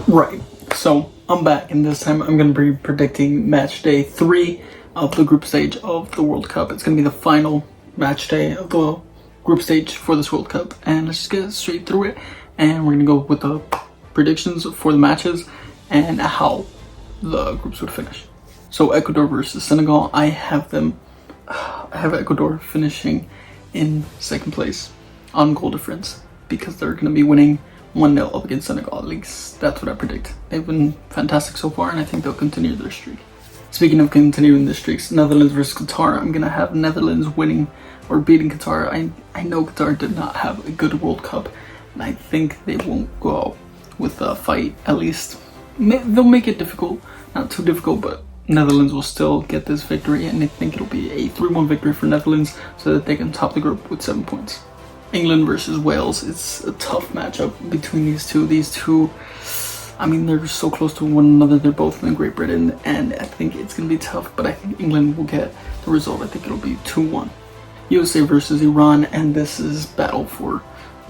Right, so I'm back, and this time I'm going to be predicting match day 3 of the group stage of the World Cup. It's going to be the final match day of the group stage for this World Cup, and let's just get straight through it. And we're going to go with the predictions for the matches and how the groups would finish. So Ecuador versus Senegal, I have Ecuador finishing in second place on goal difference because they're going to be winning 1-0 up against Senegal. At least that's what I predict. They've been fantastic so far, and I think they'll continue their streak. Speaking of continuing the streaks, Netherlands versus Qatar, I'm going to have Netherlands winning or beating Qatar. I know Qatar did not have a good World Cup, and I think they won't go out with a fight. At least they'll make it difficult, not too difficult, but Netherlands will still get this victory, and I think it'll be a 3-1 victory for Netherlands so that they can top the group with 7 points. England versus Wales, it's a tough matchup between these two. I mean, they're so close to one another. They're both in Great Britain, and I think it's going to be tough, but I think England will get the result. I think it'll be 2-1. USA versus Iran, and this is battle for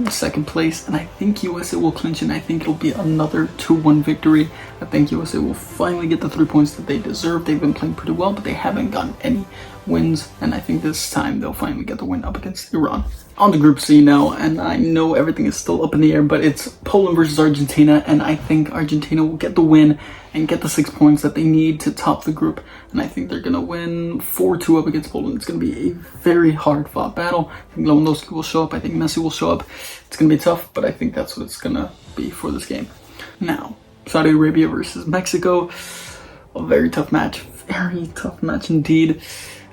second place, and I think USA will clinch, and I think it'll be another 2-1 victory. I think USA will finally get the 3 points that they deserve. They've been playing pretty well, but they haven't gotten any wins, and I think this time they'll finally get the win up against Iran. On to Group C now, and I know everything is still up in the air, but it's Poland versus Argentina, and I think Argentina will get the win and get the 6 points that they need to top the group, and I think they're going to win 4-2 up against Poland. It's going to be a very hard-fought battle. I think Lewandowski will show up. I think Messi will show up. It's going to be tough, but I think that's what it's going to be for this game. Now, Saudi Arabia versus Mexico, a very tough match indeed.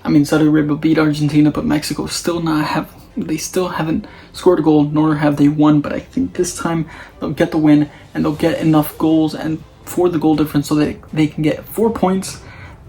I mean, Saudi Arabia beat Argentina, but Mexico still haven't scored a goal, nor have they won, but I think this time they'll get the win, and they'll get enough goals and for the goal difference so that they can get 4 points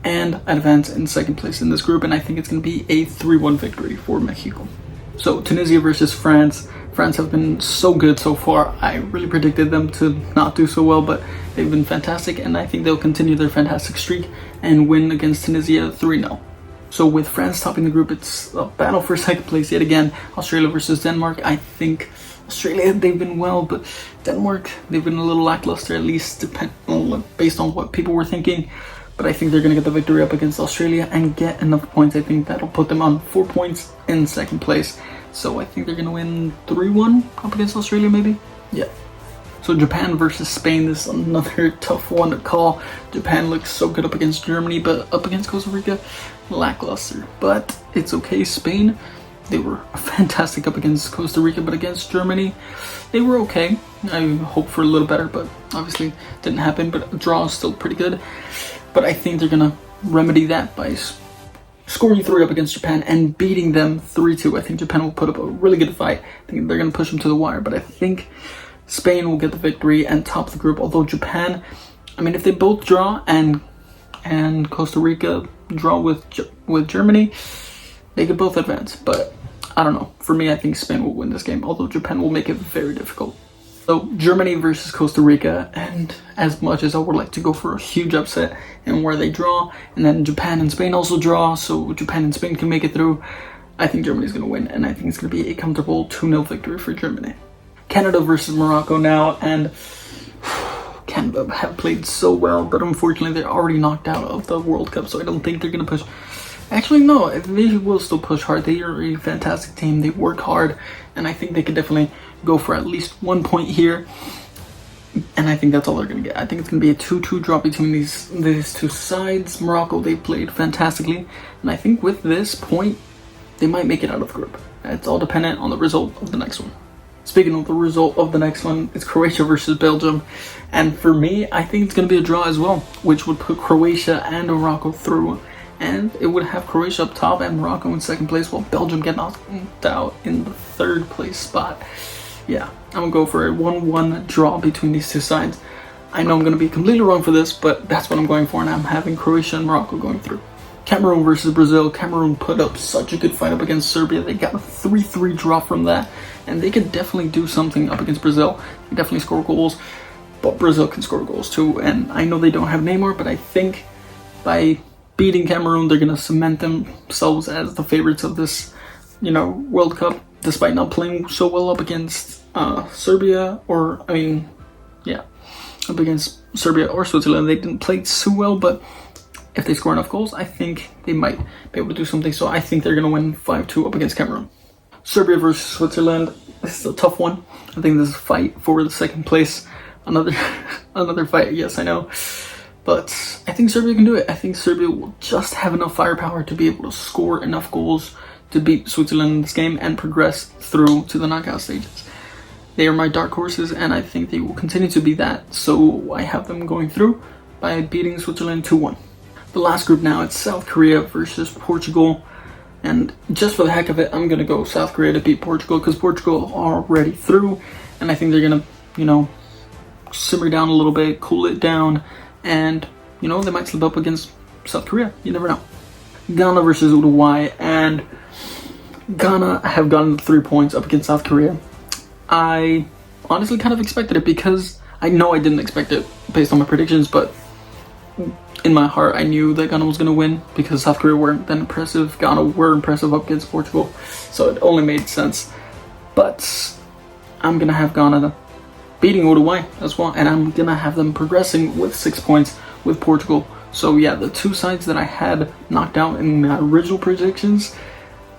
and advance in second place in this group, and I think it's going to be a 3-1 victory for Mexico. So Tunisia versus France. France have been so good so far. I really predicted them to not do so well, but they've been fantastic, and I think they'll continue their fantastic streak and win against Tunisia 3-0. So with France topping the group, it's a battle for second place yet again. Australia versus Denmark. I think Australia, they've been well, but Denmark, they've been a little lackluster, at least based on what people were thinking. But I think they're going to get the victory up against Australia and get enough points. I think that'll put them on 4 points in second place. So I think they're going to win 3-1 up against Australia, maybe? Yeah. So Japan versus Spain, this is another tough one to call. Japan looks so good up against Germany, but up against Costa Rica, lackluster. But it's okay. Spain, they were fantastic up against Costa Rica, but against Germany, they were okay. I hope for a little better, but obviously didn't happen. But a draw is still pretty good. But I think they're going to remedy that by scoring 3 up against Japan and beating them 3-2. I think Japan will put up a really good fight. I think they're going to push them to the wire, but I think Spain will get the victory and top the group, although Japan, I mean, if they both draw and Costa Rica draw with Germany, they could both advance, but I don't know. For me, I think Spain will win this game, although Japan will make it very difficult. So Germany versus Costa Rica, and as much as I would like to go for a huge upset and where they draw, and then Japan and Spain also draw, so Japan and Spain can make it through, I think Germany's going to win, and I think it's going to be a comfortable 2-0 victory for Germany. Canada versus Morocco now, and Canada have played so well, but unfortunately they're already knocked out of the World Cup, so I don't think they're going to push. Actually, no, they will still push hard. They are a fantastic team. They work hard, and I think they could definitely go for at least 1 point here, and I think that's all they're going to get. I think it's going to be a 2-2 draw between these two sides. Morocco, they played fantastically, and I think with this point, they might make it out of the group. It's all dependent on the result of the next one. Speaking of the result of the next one, it's Croatia versus Belgium. And for me, I think it's going to be a draw as well, which would put Croatia and Morocco through. And it would have Croatia up top and Morocco in second place, while Belgium get knocked out in the third place spot. Yeah, I'm going to go for a 1-1 draw between these two sides. I know I'm going to be completely wrong for this, but that's what I'm going for, and I'm having Croatia and Morocco going through. Cameroon versus Brazil. Cameroon put up such a good fight up against Serbia. They got a 3-3 draw from that, and they could definitely do something up against Brazil. They definitely score goals, but Brazil can score goals too. And I know they don't have Neymar, but I think by beating Cameroon, they're going to cement themselves as the favorites of this, World Cup, despite not playing so well up against Serbia, up against Serbia or Switzerland. They didn't play too well, but if they score enough goals, I think they might be able to do something. So I think they're going to win 5-2 up against Cameroon. Serbia versus Switzerland. This is a tough one. I think this is a fight for the second place. Another fight, yes, I know. But I think Serbia can do it. I think Serbia will just have enough firepower to be able to score enough goals to beat Switzerland in this game and progress through to the knockout stages. They are my dark horses, and I think they will continue to be that. So I have them going through by beating Switzerland 2-1. The last group now, it's South Korea versus Portugal. And just for the heck of it, I'm going to go South Korea to beat Portugal because Portugal are already through. And I think they're going to, simmer down a little bit, cool it down. And, they might slip up against South Korea. You never know. Ghana versus Uruguay. And Ghana have gotten 3 points up against South Korea. I honestly kind of expected it because I know I didn't expect it based on my predictions, but in my heart I knew that Ghana was going to win because South Korea weren't that impressive. Ghana were impressive up against Portugal, so it only made sense. But I'm going to have Ghana beating Uruguay as well, and I'm going to have them progressing with 6 points with Portugal. So yeah, the two sides that I had knocked out in my original predictions,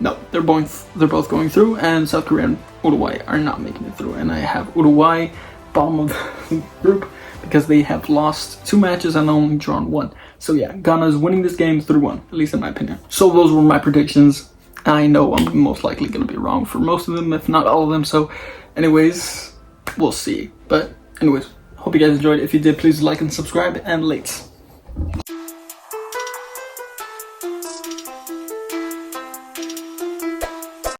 no, they're both going through, and South Korea and Uruguay are not making it through. And I have Uruguay bottom of the group because they have lost 2 matches and only drawn 1. So yeah, Ghana is winning this game 3-1, at least in my opinion. So those were my predictions. I know I'm most likely going to be wrong for most of them, if not all of them. So anyways, we'll see. But anyways, hope you guys enjoyed. If you did, please like and subscribe, and late.